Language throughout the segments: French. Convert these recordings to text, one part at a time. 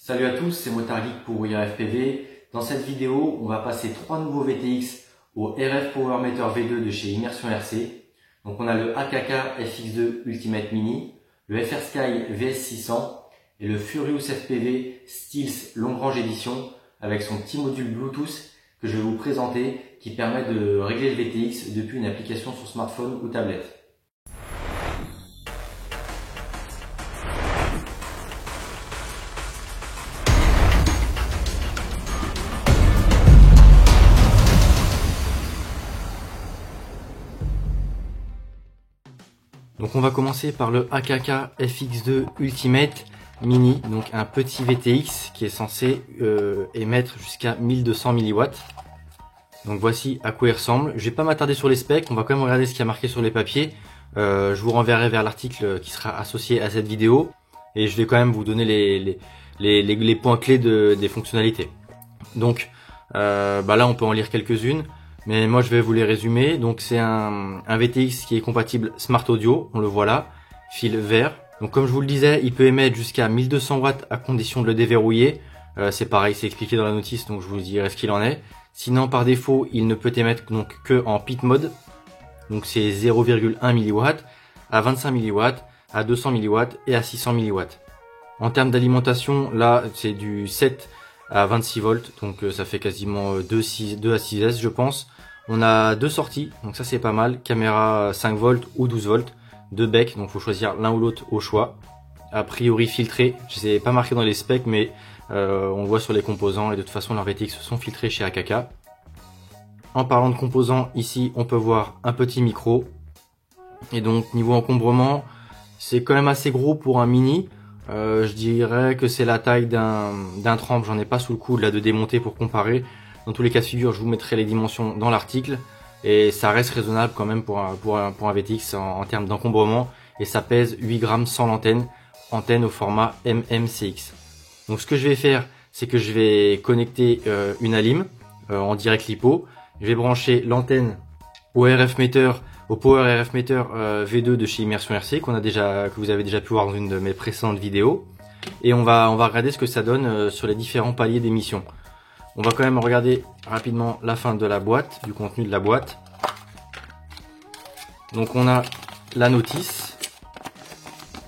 Salut à tous, c'est Motard Geek pour IRFPV. Dans cette vidéo, on va passer 3 nouveaux VTX au RF Power Meter V2 de chez Immersion RC. Donc on a le AKK FX2 Ultimate Mini, le FR Sky VS600 et le Furious FPV Stealth Long Range Edition avec son petit module Bluetooth que je vais vous présenter qui permet de régler le VTX depuis une application sur smartphone ou tablette. Donc on va commencer par le AKK FX2 Ultimate Mini, donc un petit VTX qui est censé émettre jusqu'à 1200 mW. Donc voici à quoi il ressemble. Je vais pas m'attarder sur les specs, on va quand même regarder ce qui a marqué sur les papiers. Je vous renverrai vers l'article qui sera associé à cette vidéo et je vais quand même vous donner les points clés des fonctionnalités. Donc là on peut en lire quelques-unes. Mais moi je vais vous les résumer. Donc c'est un VTX qui est compatible Smart Audio, on le voit là, fil vert. Donc comme je vous le disais, il peut émettre jusqu'à 1200 watts à condition de le déverrouiller. C'est pareil, c'est expliqué dans la notice, donc je vous dirai ce qu'il en est. Sinon par défaut, il ne peut émettre donc que en PIT mode. Donc c'est 0,1 mW, à 25 mW, à 200 mW et à 600 mW. En termes d'alimentation, là c'est du 7 à 26 volts, donc ça fait quasiment 2 à 6S je pense. On a deux sorties, donc ça c'est pas mal, caméra 5 volts ou 12 volts, deux becs, donc faut choisir l'un ou l'autre au choix. A priori filtré, je sais pas marqué dans les specs mais on voit sur les composants et de toute façon leurs VTX sont filtrés chez AKK. En parlant de composants, ici on peut voir un petit micro, et donc niveau encombrement, c'est quand même assez gros pour un mini. Je dirais que c'est la taille d'un trempe, j'en ai pas sous le coude là de démonter pour comparer. Dans tous les cas de figure, je vous mettrai les dimensions dans l'article et ça reste raisonnable quand même pour un VTX en termes d'encombrement, et ça pèse 8 grammes sans l'antenne, antenne au format MMCX. Donc ce que je vais faire, c'est que je vais connecter une alim en direct LiPo. Je vais brancher l'antenne au RF meter, au Power RF Meter V2 de chez Immersion RC que vous avez déjà pu voir dans une de mes précédentes vidéos, et on va regarder ce que ça donne sur les différents paliers d'émission. On va quand même regarder rapidement la fin de la boîte, du contenu de la boîte. Donc on a la notice,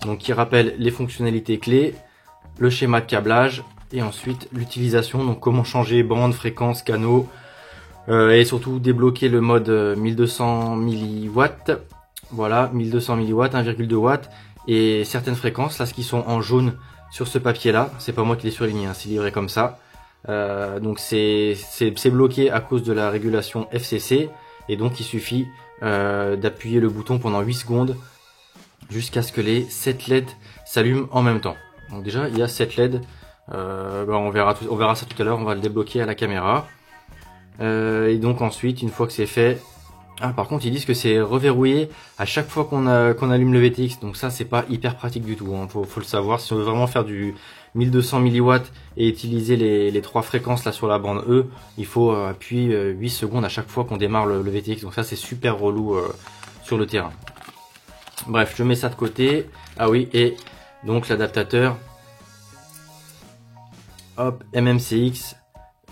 donc qui rappelle les fonctionnalités clés, le schéma de câblage et ensuite l'utilisation, donc comment changer bande, fréquence, canaux. Et surtout débloquer le mode 1200 mW, voilà 1200 mW, 1,2 watts et certaines fréquences, là ce qui sont en jaune sur ce papier là, c'est pas moi qui l'ai surligné, hein, c'est livré comme ça. Donc c'est bloqué à cause de la régulation FCC, et donc il suffit d'appuyer le bouton pendant 8 secondes jusqu'à ce que les 7 LED s'allument en même temps. Donc déjà il y a 7 LED, on verra ça tout à l'heure, on va le débloquer à la caméra. Et donc ensuite, une fois que c'est fait, par contre ils disent que c'est reverrouillé à chaque fois qu'on allume le VTX, donc ça c'est pas hyper pratique du tout, hein. Faut le savoir, si on veut vraiment faire du 1200 mW et utiliser les trois fréquences là sur la bande E, il faut appuyer 8 secondes à chaque fois qu'on démarre le VTX, donc ça c'est super relou sur le terrain. Bref, je mets ça de côté. Ah oui, et donc l'adaptateur, hop, MMCX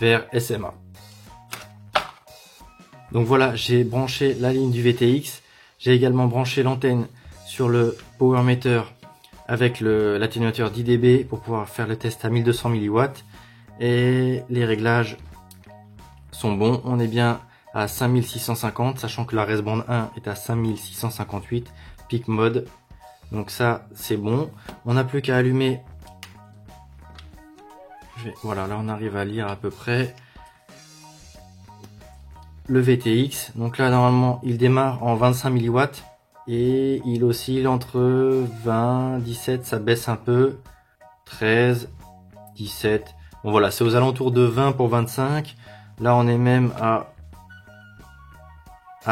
vers SMA. Donc voilà, j'ai branché la ligne du VTX, j'ai également branché l'antenne sur le Power Meter avec l'atténuateur 10 dB pour pouvoir faire le test à 1200 mW, et les réglages sont bons, on est bien à 5650, sachant que la RES band 1 est à 5658, peak mode, donc ça c'est bon. On n'a plus qu'à allumer, voilà, là on arrive à lire à peu près le VTX. Donc là normalement il démarre en 25 mW et il oscille entre 20, 17, ça baisse un peu, 13, 17, bon voilà, c'est aux alentours de 20 pour 25, là on est même à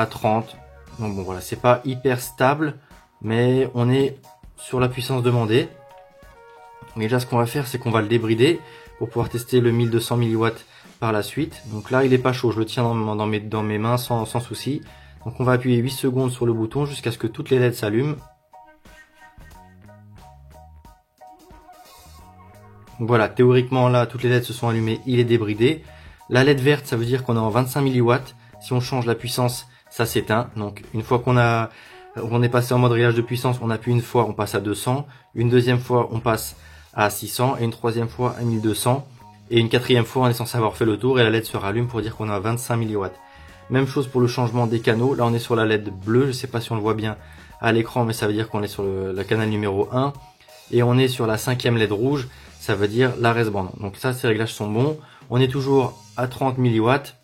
30, donc bon voilà, c'est pas hyper stable mais on est sur la puissance demandée. Mais là ce qu'on va faire, c'est qu'on va le débrider pour pouvoir tester le 1200 mW par la suite. Donc là il est pas chaud, je le tiens dans mes mains sans souci. Donc on va appuyer 8 secondes sur le bouton jusqu'à ce que toutes les LED s'allument. Donc voilà, théoriquement là, toutes les LED se sont allumées, il est débridé. La LED verte, ça veut dire qu'on est en 25 milliwatts. Si on change la puissance, ça s'éteint. Donc une fois qu'on est passé en mode réglage de puissance, on appuie une fois, on passe à 200. Une deuxième fois, on passe à 600. Et une troisième fois à 1200. Et une quatrième fois, on est censé avoir fait le tour et la LED se rallume pour dire qu'on est à 25 milliwatts. Même chose pour le changement des canaux. Là, on est sur la LED bleue. Je sais pas si on le voit bien à l'écran, mais ça veut dire qu'on est sur le canal numéro 1. Et on est sur la 5e LED rouge. Ça veut dire la reste-bande. Donc ça, ces réglages sont bons. On est toujours à 30 milliwatts.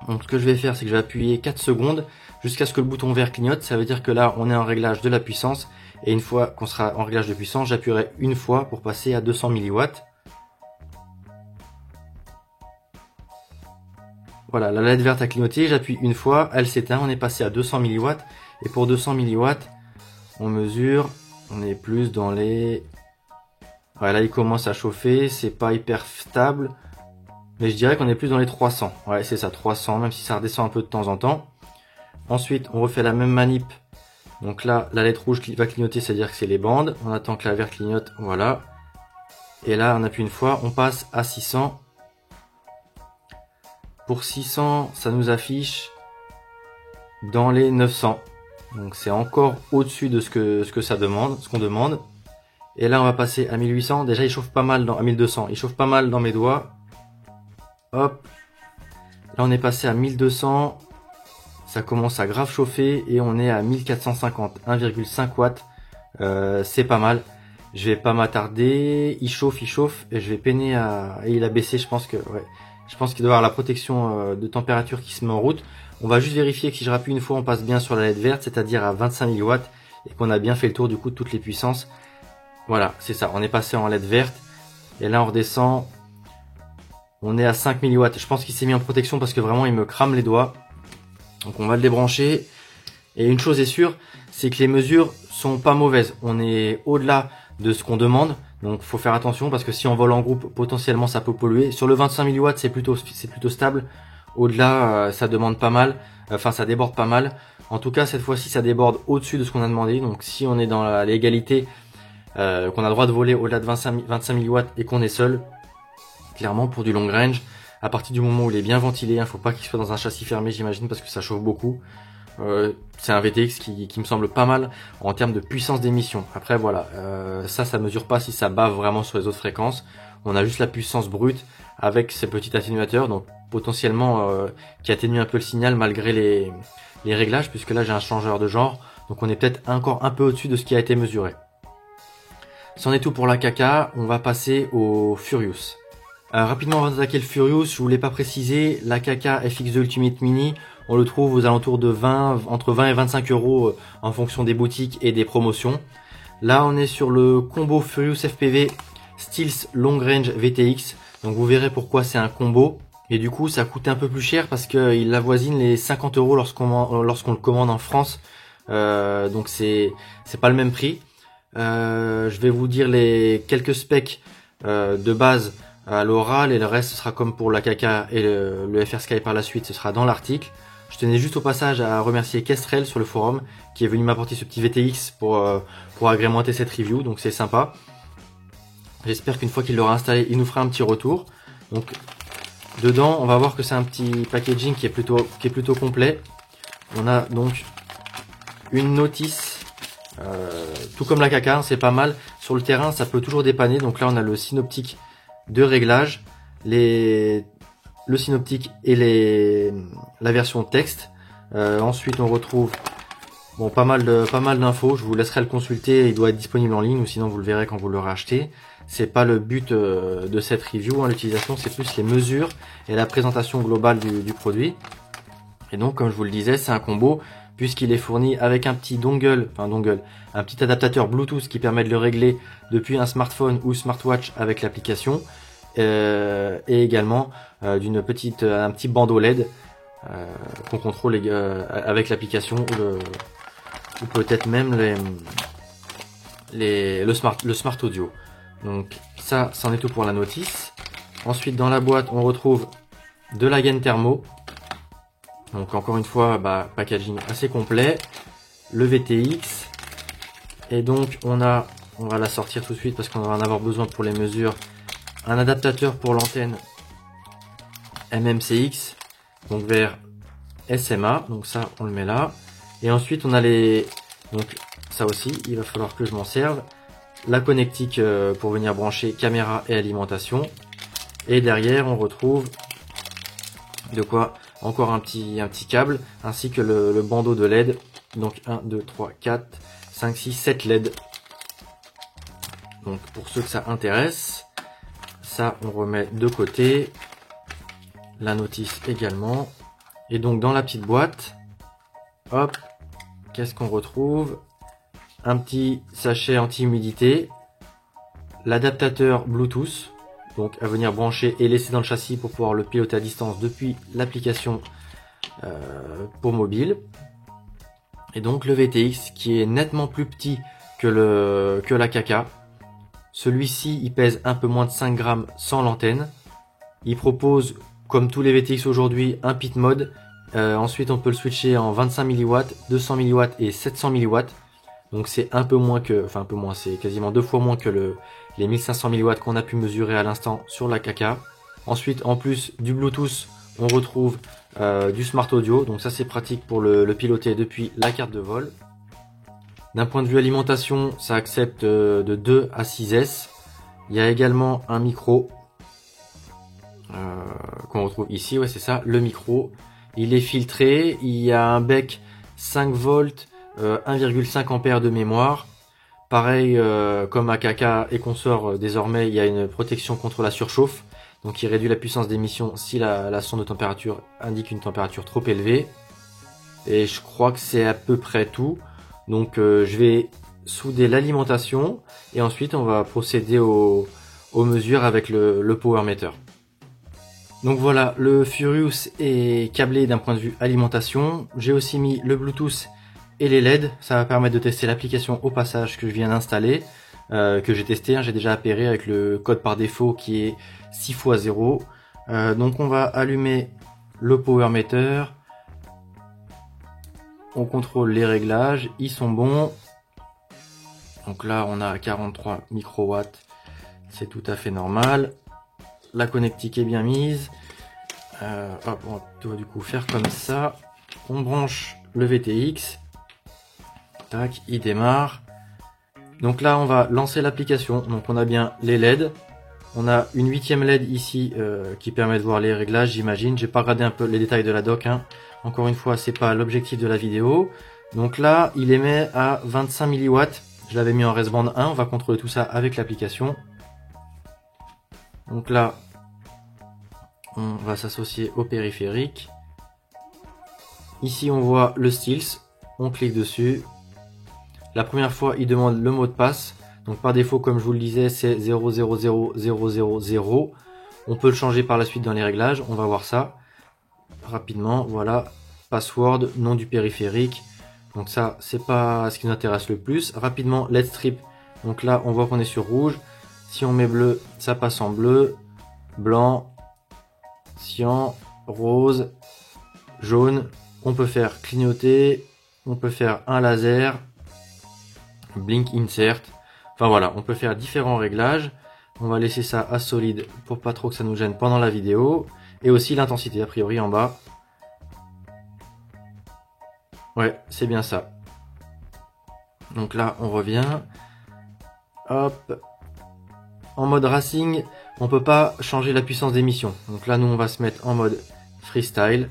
Donc ce que je vais faire, c'est que je vais appuyer 4 secondes jusqu'à ce que le bouton vert clignote. Ça veut dire que là, on est en réglage de la puissance. Et une fois qu'on sera en réglage de puissance, j'appuierai une fois pour passer à 200 milliwatts. Voilà, la LED verte a clignoté, j'appuie une fois, elle s'éteint, on est passé à 200 milliwatts. Et pour 200 milliwatts, on mesure, on est plus dans les... Ouais, là il commence à chauffer, c'est pas hyper stable. Mais je dirais qu'on est plus dans les 300. Ouais, c'est ça, 300, même si ça redescend un peu de temps en temps. Ensuite, on refait la même manip. Donc là, la LED rouge va clignoter, c'est-à-dire que c'est les bandes. On attend que la verte clignote, voilà. Et là, on appuie une fois, on passe à 600. Pour 600, ça nous affiche dans les 900. Donc c'est encore au-dessus de ce que ça demande, ce qu'on demande. Et là, on va passer à 1800. Déjà, il chauffe pas mal à 1200. Il chauffe pas mal dans mes doigts. Hop. Là, on est passé à 1200. Ça commence à grave chauffer et on est à 1450, 1,5 watts. C'est pas mal. Je vais pas m'attarder. Il chauffe et je vais peiner à... Et il a baissé, je pense que... Ouais. Je pense qu'il doit y avoir la protection de température qui se met en route. On va juste vérifier que si je rappuie une fois, on passe bien sur la LED verte, c'est-à-dire à 25 milliwatts, et qu'on a bien fait le tour du coup de toutes les puissances. Voilà, c'est ça, on est passé en LED verte, et là on redescend, on est à 5 milliwatts. Je pense qu'il s'est mis en protection parce que vraiment il me crame les doigts. Donc on va le débrancher, et une chose est sûre, c'est que les mesures sont pas mauvaises. On est au-delà de ce qu'on demande. Donc faut faire attention parce que si on vole en groupe, potentiellement ça peut polluer. Sur le 25 milliwatts, c'est plutôt stable. Au-delà, ça demande pas mal. Enfin, ça déborde pas mal. En tout cas, cette fois-ci, ça déborde au-dessus de ce qu'on a demandé. Donc si on est dans la légalité, qu'on a le droit de voler au-delà de 25 milliwatts et qu'on est seul, clairement pour du long range, à partir du moment où il est bien ventilé, faut pas qu'il soit dans un châssis fermé, j'imagine, parce que ça chauffe beaucoup. C'est un VTX qui me semble pas mal en termes de puissance d'émission. Après voilà, ça mesure pas si ça bave vraiment sur les autres fréquences. On a juste la puissance brute avec ces petits atténuateurs, donc potentiellement qui atténue un peu le signal malgré les réglages, puisque là j'ai un changeur de genre, donc on est peut-être encore un peu au-dessus de ce qui a été mesuré. C'en est tout pour la caca, on va passer au Furious. Rapidement avant d'attaquer le Furious, je voulais pas préciser, la KK FX2 Ultimate Mini, on le trouve aux alentours de entre 20 et 25 euros en fonction des boutiques et des promotions. Là on est sur le combo Furious FPV Stealth Long Range VTX, donc vous verrez pourquoi c'est un combo. Et du coup ça coûte un peu plus cher parce qu'il avoisine les 50 euros lorsqu'on le commande en France. Donc c'est pas le même prix. Je vais vous dire les quelques specs de base à l'oral et le reste ce sera comme pour la KK et le FR Sky par la suite, ce sera dans l'article. Je tenais juste au passage à remercier Kestrel sur le forum qui est venu m'apporter ce petit VTX pour agrémenter cette review, donc c'est sympa. J'espère qu'une fois qu'il l'aura installé, il nous fera un petit retour. Donc dedans, on va voir que c'est un petit packaging qui est plutôt complet. On a donc une notice, tout comme la KK, c'est pas mal. Sur le terrain, ça peut toujours dépanner. Donc là, on a le synoptique de réglage, le synoptique et la version texte. Ensuite, on retrouve pas mal d'infos. Je vous laisserai le consulter. Il doit être disponible en ligne ou sinon vous le verrez quand vous l'aurez acheté. C'est pas le but de cette review. L'utilisation, c'est plus les mesures et la présentation globale du produit. Et donc, comme je vous le disais, c'est un combo puisqu'il est fourni avec un petit un petit adaptateur Bluetooth qui permet de le régler depuis un smartphone ou smartwatch avec l'application, et également un petit bandeau LED qu'on contrôle avec l'application ou peut-être même le smart audio. Donc ça, c'en est tout pour la notice. Ensuite, dans la boîte, on retrouve de la gaine thermo. Donc encore une fois, packaging assez complet, le VTX, et donc on va la sortir tout de suite parce qu'on va en avoir besoin pour les mesures un adaptateur pour l'antenne MMCX, donc vers SMA, donc ça on le met là. Et ensuite on a les, donc ça aussi il va falloir que je m'en serve, la connectique pour venir brancher caméra et alimentation. Et derrière on retrouve de quoi encore un petit câble, ainsi que le bandeau de LED. Donc 1, 2, 3, 4, 5, 6, 7 LED. Donc pour ceux que ça intéresse, ça on remet de côté. La notice également. Et donc dans la petite boîte, hop, qu'est-ce qu'on retrouve? Un petit sachet anti-humidité, l'adaptateur Bluetooth, donc à venir brancher et laisser dans le châssis pour pouvoir le piloter à distance depuis l'application pour mobile. Et donc le VTX qui est nettement plus petit que la KK. Celui-ci il pèse un peu moins de 5 grammes sans l'antenne. Il propose, comme tous les VTX aujourd'hui, un pit mode. Ensuite on peut le switcher en 25 mW, 200 mW et 700 mW. Donc c'est un peu moins que, enfin un peu moins, c'est quasiment 2 fois moins que les 1500 mW qu'on a pu mesurer à l'instant sur la KK. Ensuite, en plus du Bluetooth, on retrouve du Smart Audio. Donc ça c'est pratique pour le piloter depuis la carte de vol. D'un point de vue alimentation, ça accepte de 2 à 6S. Il y a également un micro qu'on retrouve ici, ouais c'est ça, le micro. Il est filtré, il y a un bec 5 volts, 1,5 ampères de mémoire. Pareil, comme à KK et consort, désormais il y a une protection contre la surchauffe, donc il réduit la puissance d'émission si la sonde de température indique une température trop élevée. Et je crois que c'est à peu près tout. Donc je vais souder l'alimentation et ensuite on va procéder aux mesures avec le power meter. Donc voilà, le Furious est câblé d'un point de vue alimentation. J'ai aussi mis le Bluetooth et les LED. Ça va permettre de tester l'application au passage que je viens d'installer, que j'ai testé. J'ai déjà appairé avec le code par défaut qui est 6x0. Donc on va allumer le power meter. On contrôle les réglages, ils sont bons. Donc là on a 43 microwatts, c'est tout à fait normal. La connectique est bien mise. Hop, on doit du coup faire comme ça. On branche le VTX. Tac, il démarre. Donc là, on va lancer l'application. Donc on a bien les LED. On a une 8e LED ici qui permet de voir les réglages, j'imagine. J'ai pas regardé un peu les détails de la dock. Hein. Encore une fois, c'est pas l'objectif de la vidéo. Donc là, il émet à 25 mW. Je l'avais mis en resband 1. On va contrôler tout ça avec l'application. Donc là, on va s'associer au périphérique. Ici, on voit le Stills. On clique dessus. La première fois, il demande le mot de passe. Donc par défaut, comme je vous le disais, c'est 000000. On peut le changer par la suite dans les réglages. On va voir ça rapidement. Voilà, password, nom du périphérique. Donc ça, c'est pas ce qui nous intéresse le plus. Rapidement, LED strip. Donc là, on voit qu'on est sur rouge. Si on met bleu, ça passe en bleu, blanc, cyan, rose, jaune. On peut faire clignoter, on peut faire un laser, blink insert. Enfin voilà, on peut faire différents réglages. On va laisser ça à solide pour pas trop que ça nous gêne pendant la vidéo. Et aussi l'intensité a priori en bas. Ouais, c'est bien ça. Donc là, on revient. Hop. En mode racing, on peut pas changer la puissance d'émission. Donc là, nous, on va se mettre en mode freestyle.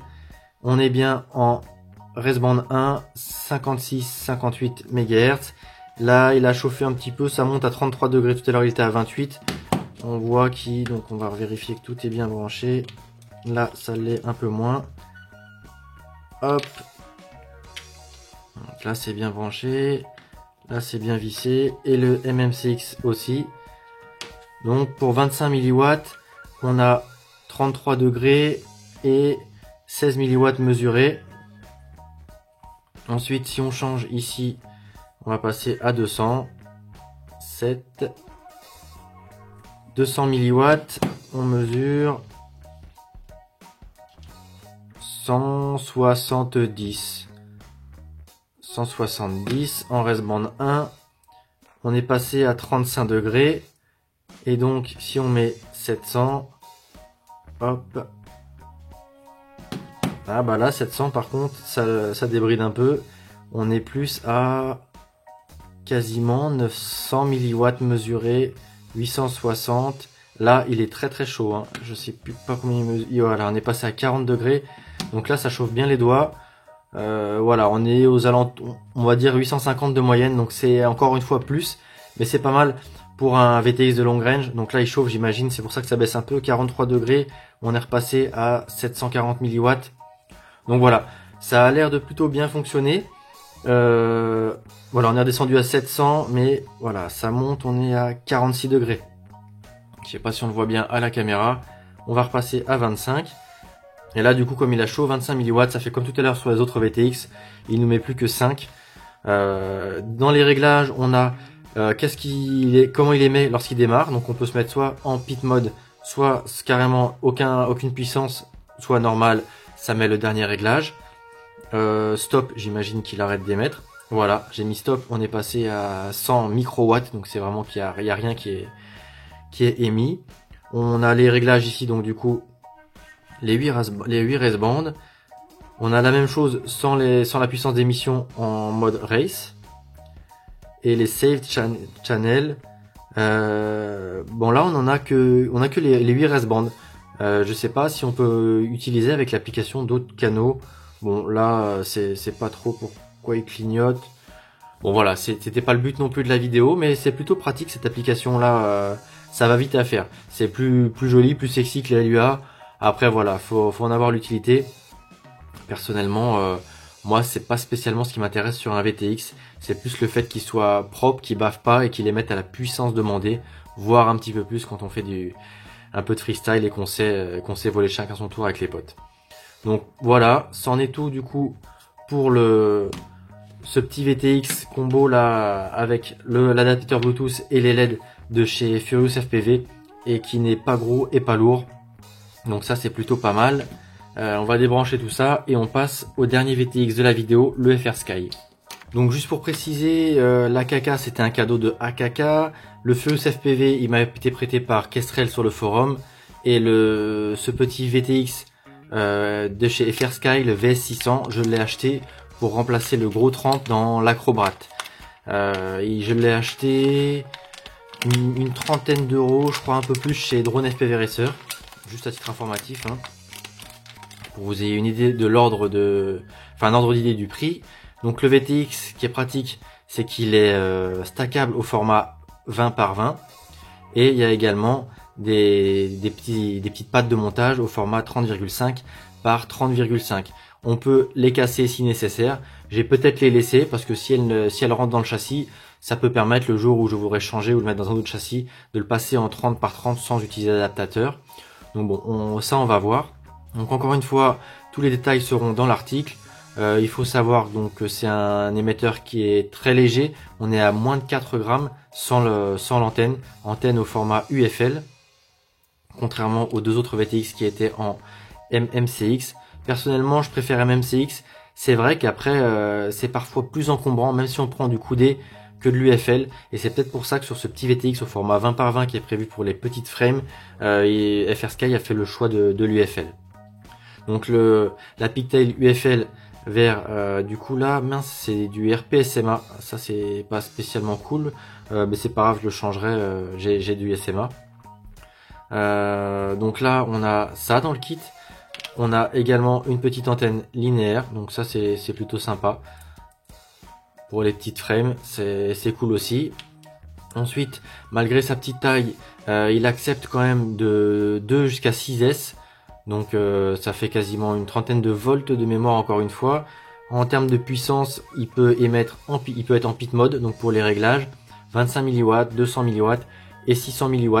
On est bien en resband 1, 56-58 MHz. Là, il a chauffé un petit peu, ça monte à 33 degrés. Tout à l'heure, il était à 28. On voit donc on va vérifier que tout est bien branché. Là, ça l'est un peu moins. Hop. Donc là, c'est bien branché. Là, c'est bien vissé. Et le MMCX aussi. Donc pour 25 mW, on a 33 degrés et 16 mW mesurés. Ensuite, si on change ici, on va passer à 200. 7. 200 mW, on mesure 170. 170 en resband 1. On est passé à 35 degrés. Et donc, si on met 700. Hop. Ah bah là 700 par contre ça débride un peu. On est plus à quasiment 900 milliwatts mesurés, 860. Là il est très chaud, hein. Je sais plus pas combien il mesure. Voilà, on est passé à 40 degrés. Donc là ça chauffe bien les doigts. Voilà, on est aux alentours, on va dire 850 de moyenne, donc c'est encore une fois plus, mais c'est pas mal pour un VTX de long range. Donc là il chauffe, j'imagine, c'est pour ça que ça baisse un peu. 43 degrés, on est repassé à 740 milliwatts. Donc voilà, ça a l'air de plutôt bien fonctionner. Voilà, on est redescendu à 700, mais voilà, ça monte, on est à 46 degrés. Je sais pas si on le voit bien à la caméra. On va repasser à 25. Et là, du coup, comme il a chaud, 25 milliwatts, ça fait comme tout à l'heure sur les autres VTX. Il nous met plus que 5. Dans les réglages, on a comment il émet lorsqu'il démarre. Donc, on peut se mettre soit en pit mode, soit carrément aucune puissance, soit normal. Ça met le dernier réglage. Stop, j'imagine qu'il arrête d'émettre. Voilà, j'ai mis stop. On est passé à 100 microwatts. Donc, c'est vraiment qu'il y a rien qui est émis. On a les réglages ici, donc du coup, les 8 race bands. On a la même chose sans la puissance d'émission en mode race. Et les save channel. Bon là on a que les 8 race bands. Je sais pas si on peut utiliser avec l'application d'autres canaux. Bon là c'est pas trop pourquoi il clignote. Bon voilà, c'était pas le but non plus de la vidéo, mais c'est plutôt pratique cette application là. Ça va vite à faire. C'est plus joli, plus sexy que la LUA. Après voilà, faut en avoir l'utilité. Personnellement, moi c'est pas spécialement ce qui m'intéresse sur un VTX. C'est plus le fait qu'il soit propre, qu'il baffe pas et qu'il émette à la puissance demandée, voire un petit peu plus quand on fait un peu de freestyle et qu'on sait voler chacun son tour avec les potes. Donc voilà, c'en est tout du coup pour ce petit VTX combo là avec l'adaptateur Bluetooth et les LED de chez Furious FPV et qui n'est pas gros et pas lourd. Donc ça c'est plutôt pas mal. On va débrancher tout ça et on passe au dernier VTX de la vidéo, le FR Sky. Donc juste pour préciser, l'AKK c'était un cadeau de AKK. Le Furious FPV il m'a été prêté par Kestrel sur le forum. Et ce petit VTX de chez FR Sky, le VS600, je l'ai acheté pour remplacer le gros 30 dans l'Acrobrat. Je l'ai acheté une trentaine d'euros, je crois un peu plus chez Drone FPV Racer. Juste à titre informatif, hein, pour vous ayez une idée de un ordre d'idée du prix. Donc le VTX qui est pratique, c'est qu'il est stackable au format 20 par 20 et il y a également des petites pattes de montage au format 30,5 par 30,5. On peut les casser si nécessaire. J'ai peut-être les laisser parce que si elles rentrent dans le châssis, ça peut permettre le jour où je voudrais changer ou le mettre dans un autre châssis de le passer en 30 par 30 sans utiliser d'adaptateur. Donc bon, ça on va voir. Donc encore une fois, tous les détails seront dans l'article. Il faut savoir donc que c'est un émetteur qui est très léger. On est à moins de 4 grammes sans l'antenne. Antenne au format UFL. Contrairement aux deux autres VTX qui étaient en MMCX. Personnellement, je préfère MMCX. C'est vrai qu'après, c'est parfois plus encombrant, même si on prend du coudé, que de l'UFL. Et c'est peut-être pour ça que sur ce petit VTX au format 20 par 20 qui est prévu pour les petites frames, FR Sky a fait le choix de l'UFL. Donc la pigtail UFL vers du coup là, mince, c'est du RP-SMA. Ça c'est pas spécialement cool, mais c'est pas grave, je le changerai. J'ai du SMA. Donc là, on a ça dans le kit. On a également une petite antenne linéaire, donc ça c'est plutôt sympa. Pour les petites frames, c'est cool aussi. Ensuite, malgré sa petite taille, il accepte quand même de 2 jusqu'à 6S. Donc ça fait quasiment une trentaine de volts de mémoire encore une fois. En termes de puissance, il peut être en pit mode, donc pour les réglages, 25 mW, 200 mW et 600 mW.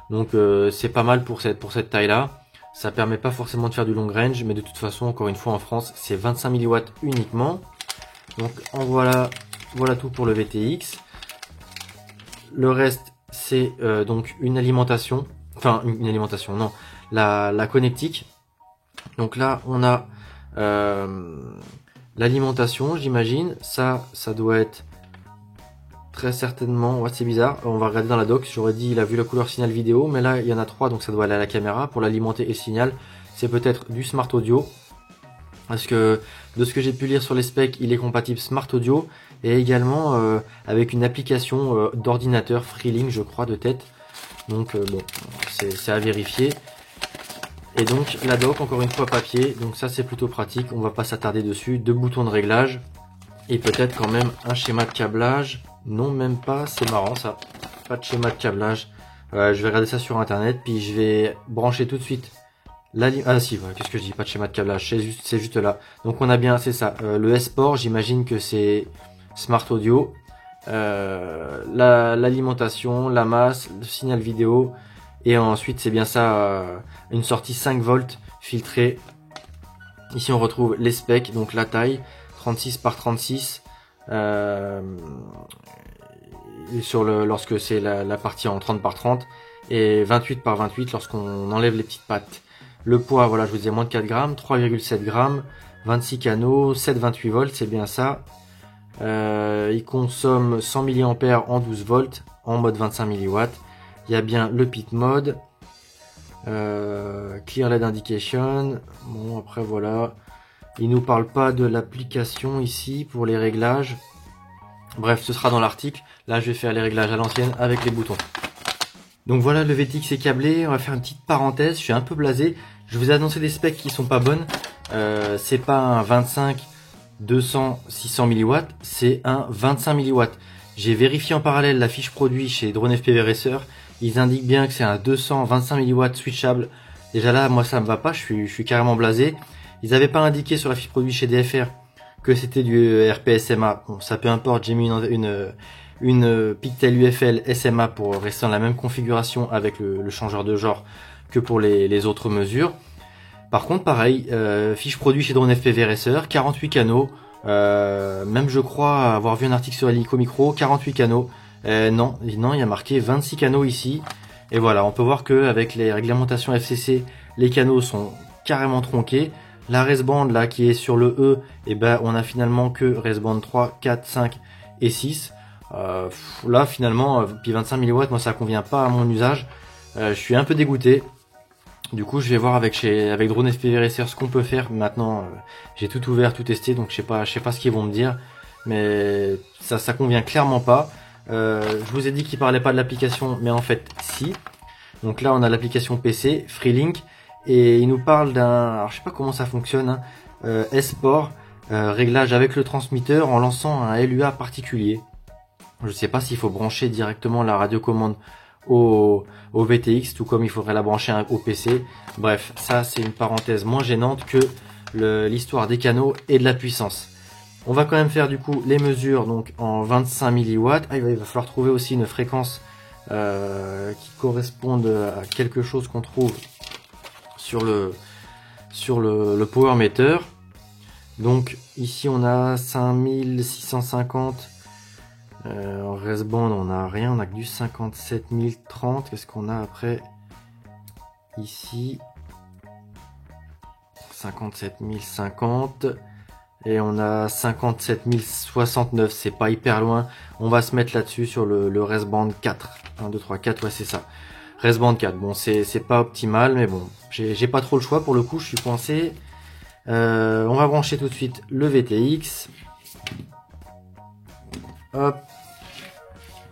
Donc c'est pas mal pour cette taille là. Ça permet pas forcément de faire du long range, mais de toute façon, encore une fois en France, c'est 25 mW uniquement. Donc voilà tout pour le VTX. Le reste c'est donc une alimentation, non, la connectique. Donc là on a l'alimentation, j'imagine, ça doit être très certainement. Ouais, c'est bizarre. On va regarder dans la doc. J'aurais dit il a vu la couleur signal vidéo, mais là il y en a 3, donc ça doit aller à la caméra pour l'alimenter et le signal. C'est peut-être du smart audio. Parce que de ce que j'ai pu lire sur les specs, il est compatible smart audio et également avec une application d'ordinateur Freelink, je crois, de tête. Donc bon, c'est à vérifier. Et donc la dock, encore une fois papier, donc ça c'est plutôt pratique, on va pas s'attarder dessus. 2 boutons de réglage et peut-être quand même un schéma de câblage. Non, même pas, c'est marrant ça, pas de schéma de câblage. Je vais regarder ça sur internet, puis je vais brancher tout de suite ah si, voilà, qu'est-ce que je dis, pas de schéma de câblage, c'est juste là. Donc on a bien, c'est ça, le S-Port, j'imagine que c'est smart audio, l'alimentation, la masse, le signal vidéo. Et ensuite c'est bien ça, une sortie 5 volts filtrée. Ici on retrouve les specs, donc la taille 36 par 36 lorsque c'est la partie en 30 par 30 et 28 par 28 lorsqu'on enlève les petites pattes. Le poids, voilà, je vous disais moins de 4 grammes, 3,7 grammes, 26 canaux, 7,28 volts, c'est bien ça. Il consomme 100 mAh en 12 volts en mode 25 mW. Il y a bien le pit mode, clear LED indication. Bon, après voilà, il nous parle pas de l'application ici pour les réglages. Bref, ce sera dans l'article. Là, je vais faire les réglages à l'ancienne avec les boutons. Donc voilà, le VTX est câblé. On va faire une petite parenthèse. Je suis un peu blasé. Je vous ai annoncé des specs qui sont pas bonnes. C'est pas un 25, 200, 600 mW, c'est un 25 mW. J'ai vérifié en parallèle la fiche produit chez Drone FPV Racer. Ils indiquent bien que c'est un 225 mW switchable. Déjà là, moi ça me va pas, je suis carrément blasé. Ils n'avaient pas indiqué sur la fiche produit chez DFR que c'était du RP-SMA. Bon, ça peu importe, j'ai mis une Pictel UFL SMA pour rester dans la même configuration avec le changeur de genre que pour les autres mesures. Par contre, pareil, fiche produit chez Drone FPV Racer, 48 canaux. Même je crois avoir vu un article sur Helico Micro, 48 canaux. Non, il y a marqué 26 canaux ici. Et voilà, on peut voir que avec les réglementations FCC, les canaux sont carrément tronqués. La resband là qui est sur le E, et ben on a finalement que resband 3, 4, 5 et 6. Là finalement, puis 25 mW, moi ça convient pas à mon usage. Je suis un peu dégoûté. Du coup, je vais voir avec Drone FPV Racer ce qu'on peut faire. Maintenant, j'ai tout ouvert, tout testé, donc je sais pas ce qu'ils vont me dire, mais ça convient clairement pas. Je vous ai dit qu'ils parlaient pas de l'application, mais en fait, si. Donc là, on a l'application PC, Freelink, et il nous parle alors je sais pas comment ça fonctionne, hein, S-Port, réglage avec le transmetteur en lançant un LUA particulier. Je sais pas s'il faut brancher directement la radiocommande au VTX, tout comme il faudrait la brancher au PC. Bref, ça c'est une parenthèse moins gênante que l'histoire des canaux et de la puissance. On va quand même faire du coup les mesures donc en 25 mW. Il va falloir trouver aussi une fréquence qui corresponde à quelque chose qu'on trouve sur le power meter. Donc ici on a 5650. En resband on a rien, on a que du 57030. Qu'est-ce qu'on a après ici? 57050 et on a 57069, c'est pas hyper loin. On va se mettre là-dessus sur le resband 4. 1, 2, 3, 4, ouais c'est ça. Resband 4, bon c'est pas optimal, mais bon, j'ai pas trop le choix pour le coup, je suis coincé. On va brancher tout de suite le VTX. Hop,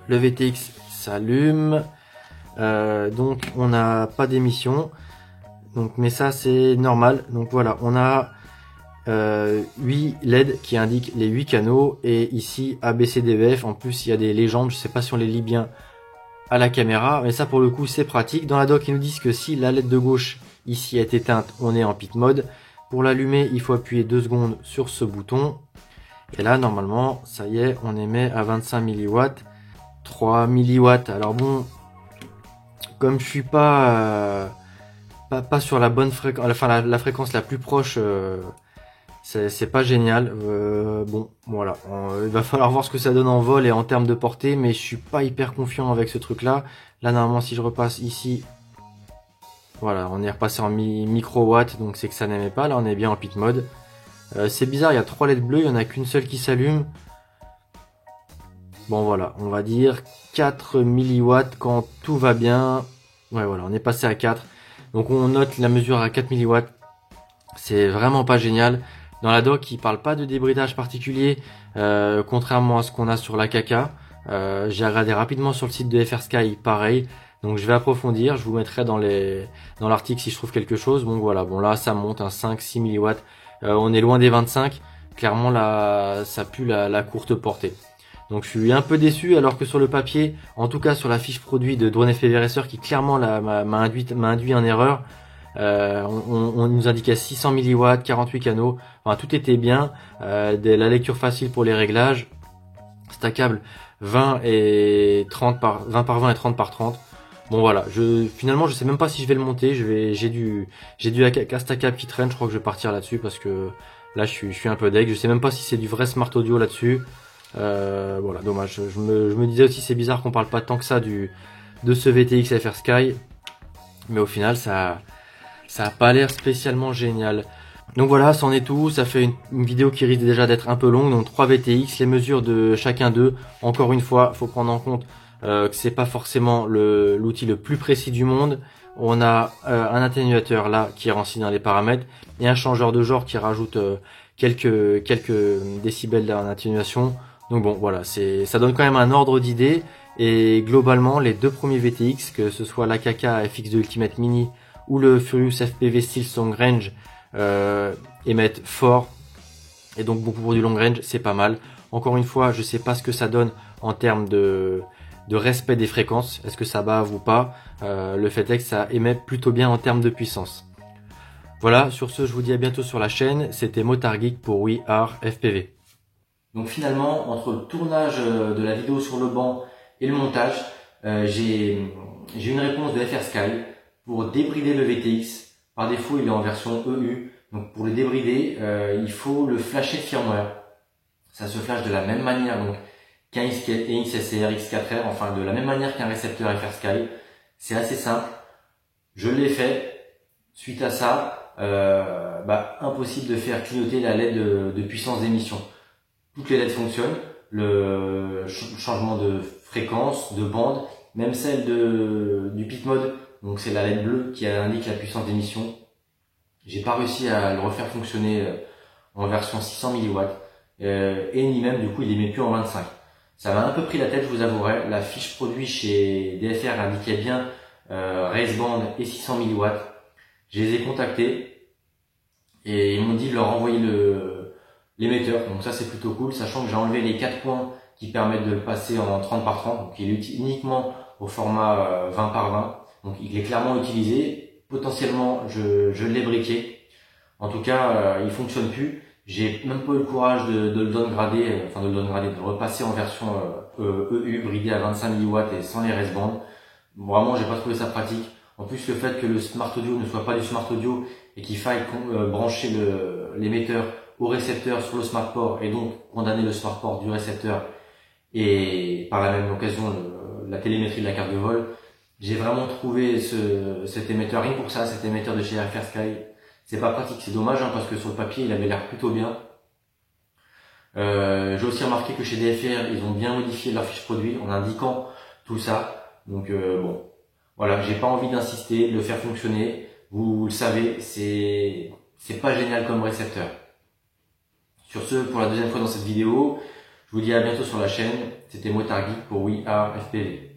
le VTX s'allume. Donc on n'a pas d'émission. Donc, mais ça c'est normal. Donc voilà, on a 8 LED qui indiquent les 8 canaux. Et ici ABCDEF. En plus il y a des légendes, je sais pas si on les lit bien à la caméra. Mais ça pour le coup c'est pratique. Dans la doc ils nous disent que si la LED de gauche ici est éteinte, on est en pit mode. Pour l'allumer il faut appuyer 2 secondes sur ce bouton. Et là normalement ça y est, on émet à 25 mW, 3 mW. Alors bon, comme je suis pas sur la bonne fréquence, enfin la fréquence la plus proche, c'est pas génial. Bon voilà, il va falloir voir ce que ça donne en vol et en termes de portée, mais je suis pas hyper confiant avec ce truc là. Là normalement si je repasse ici, voilà, on est repassé en microwatts, donc c'est que ça n'émet pas. Là on est bien en pit mode. C'est bizarre, il y a 3 LED bleues, il n'y en a qu'une seule qui s'allume. Bon voilà, on va dire 4 milliwatts quand tout va bien. Ouais voilà, on est passé à 4. Donc on note la mesure à 4 milliwatts. C'est vraiment pas génial. Dans la doc, il parle pas de débridage particulier, contrairement à ce qu'on a sur la Kaka. J'ai regardé rapidement sur le site de FR Sky, pareil. Donc je vais approfondir, je vous mettrai dans l'article si je trouve quelque chose. Bon voilà, bon là ça monte un 5-6 milliwatts. On est loin des 25. Clairement là, ça pue la courte portée. Donc je suis un peu déçu alors que sur le papier, en tout cas sur la fiche produit de Drone FPV Racer qui clairement m'a induit en erreur, on nous indiquait 600 milliwatts, 48 canaux, enfin tout était bien, la lecture facile pour les réglages, stackable 20 par 20 et 30 par 30. Bon voilà, finalement je sais même pas si je vais le monter, j'ai du AK stackable qui traîne, je crois que je vais partir là-dessus parce que là je suis un peu deg, je sais même pas si c'est du vrai smart audio là-dessus. Voilà, dommage. Je me disais aussi c'est bizarre qu'on parle pas tant que ça de ce VTX FR Sky, mais au final ça a pas l'air spécialement génial. Donc voilà, c'en est tout. Ça fait une vidéo qui risque déjà d'être un peu longue. Donc 3 VTX, les mesures de chacun d'eux. Encore une fois, faut prendre en compte que c'est pas forcément l'outil le plus précis du monde. On a un atténuateur là qui est renseigné dans les paramètres et un changeur de genre qui rajoute quelques décibels en atténuation. Donc bon, voilà, ça donne quand même un ordre d'idée. Et globalement, les deux premiers VTX, que ce soit l'AKK FX2 Ultimate Mini ou le Furious FPV Steel Long Range, émettent fort. Et donc beaucoup pour du long range, c'est pas mal. Encore une fois, je sais pas ce que ça donne en termes de respect des fréquences. Est-ce que ça bave ou pas? Le fait est que ça émet plutôt bien en termes de puissance. Voilà, sur ce, je vous dis à bientôt sur la chaîne. C'était Motard Geek pour We Are FPV. Donc finalement, entre le tournage de la vidéo sur le banc et le montage, j'ai une réponse de FR Sky pour débrider le VTX. Par défaut, il est en version EU. Donc pour le débrider, il faut le flasher de firmware. Ça se flash de la même manière donc qu'un XSR, X4R, enfin de la même manière qu'un récepteur FR Sky. C'est assez simple. Je l'ai fait. Suite à ça, impossible de faire clignoter la LED de puissance d'émission. Toutes les LED fonctionnent, le changement de fréquence, de bande, même celle du pit mode, donc c'est la LED bleue qui indique la puissance d'émission. J'ai pas réussi à le refaire fonctionner en version 600 milliwatts, et ni même du coup il émet plus en 25. Ça m'a un peu pris la tête, je vous avouerai. La fiche produit chez DFR indiquait bien race band et 600 milliwatts. Je les ai contactés et ils m'ont dit de leur envoyer l'émetteur, donc ça c'est plutôt cool, sachant que j'ai enlevé les 4 points qui permettent de le passer en 30 par 30, donc il est uniquement au format 20 par 20, donc il est clairement utilisé. Potentiellement je l'ai briqué, en tout cas il fonctionne plus. J'ai même pas eu le courage de le downgrader, de le repasser en version EU bridé à 25 milliwatts et sans les racebands. Vraiment j'ai pas trouvé ça pratique. En plus, le fait que le smart audio ne soit pas du smart audio et qu'il faille brancher l'émetteur au récepteur sur le smart port et donc condamner le smart port du récepteur et par la même occasion la télémétrie de la carte de vol, j'ai vraiment trouvé cet émetteur, rien pour ça, cet émetteur de chez FR Sky, c'est pas pratique, c'est dommage parce que sur le papier il avait l'air plutôt bien. J'ai aussi remarqué que chez DFR ils ont bien modifié leur fiche produit en indiquant tout ça, donc bon. Voilà, j'ai pas envie d'insister, de le faire fonctionner. Vous le savez, c'est pas génial comme récepteur. Sur ce, pour la deuxième fois dans cette vidéo, je vous dis à bientôt sur la chaîne. C'était Motard Geek pour We Are FPV.